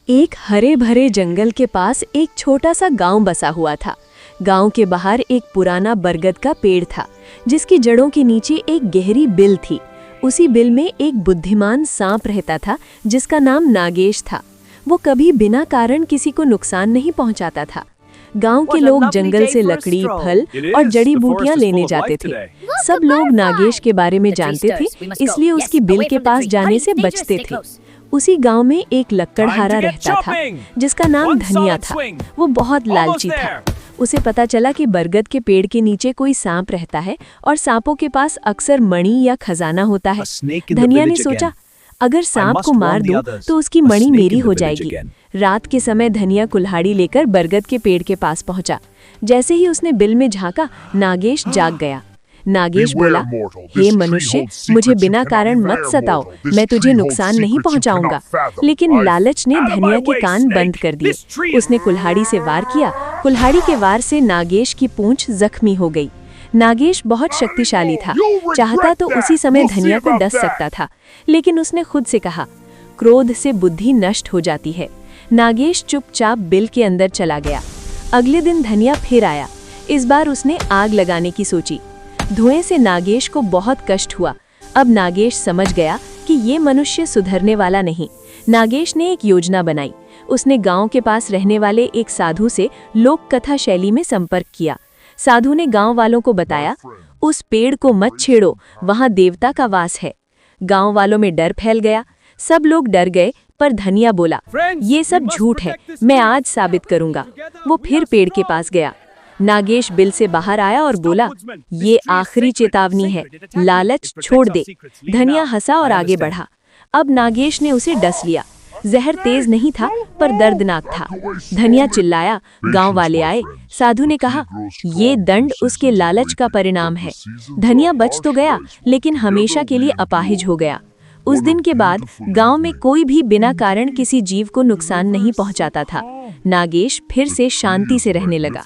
एक हरे भरे जंगल के पास एक छोटा सा गांव बसा हुआ था। गांव के बाहर एक पुराना बरगद का पेड़ था, जिसकी जड़ों के नीचे एक गहरी बिल थी। उसी बिल में एक बुद्धिमान सांप रहता था, जिसका नाम नागेश था। वो कभी बिना कारण किसी को नुकसान नहीं पहुंचाता था। गांव के लोग जंगल से लकड़ी, फल और जड़ी बूटियां लेने जाते थे। सब लोग नागेश के बारे में जानते थे, इसलिए उसकी बिल के पास जाने से बचते थे। उसी गांव में एक लकड़हारा रहता था, जिसका नाम धनिया था। वो बहुत लालची था। उसे पता चला कि बरगद के पेड़ के नीचे कोई सांप रहता है और सांपों के पास अक्सर मणि या खजाना होता है। धनिया ने सोचा, अगर सांप को मार दूं तो उसकी मणि मेरी हो जाएगी। रात के समय धनिया कुल्हाड़ी लेकर बरगद के पेड़ के पास पहुंचा। जैसे ही उसने बिल में झांका, नागेश जाग गया। नागेश बोला, हे मनुष्य, मुझे बिना कारण मत सताओ, मैं तुझे नुकसान नहीं पहुंचाऊंगा। लेकिन लालच ने धनिया के कान बंद कर दिए। उसने कुल्हाड़ी से वार किया। कुल्हाड़ी के वार से नागेश की पूंछ जख्मी हो गई। नागेश बहुत शक्तिशाली था, चाहता तो उसी समय धनिया को डस सकता था, लेकिन उसने खुद से कहा, क्रोध से बुद्धि नष्ट हो जाती है। नागेश चुपचाप बिल के अंदर चला गया। अगले दिन धनिया फिर आया। इस बार उसने आग लगाने की सोची। धुएं से नागेश को बहुत कष्ट हुआ। अब नागेश समझ गया कि ये मनुष्य सुधरने वाला नहीं। नागेश ने एक योजना बनाई। उसने गांव के पास रहने वाले एक साधु से लोक कथा शैली में संपर्क किया। साधु ने गांव वालों को बताया, उस पेड़ को मत छेड़ो, वहां देवता का वास है। गांव वालों में डर फैल गया। सब लोग डर गए, पर धनिया बोला, ये सब झूठ है, मैं आज साबित करूंगा। वो फिर पेड़ के पास गया। नागेश बिल से बाहर आया और बोला, ये आखिरी चेतावनी है, लालच छोड़ दे। धनिया हंसा और आगे बढ़ा। अब नागेश ने उसे डस लिया। जहर तेज नहीं था, पर दर्दनाक था। धनिया चिल्लाया। गांव वाले आए। साधु ने कहा, ये दंड उसके लालच का परिणाम है। धनिया बच तो गया, लेकिन हमेशा के लिए अपाहिज हो गया। उस दिन के बाद गांव में कोई भी बिना कारण किसी जीव को नुकसान नहीं पहुंचाता था। नागेश फिर से शांति से रहने लगा।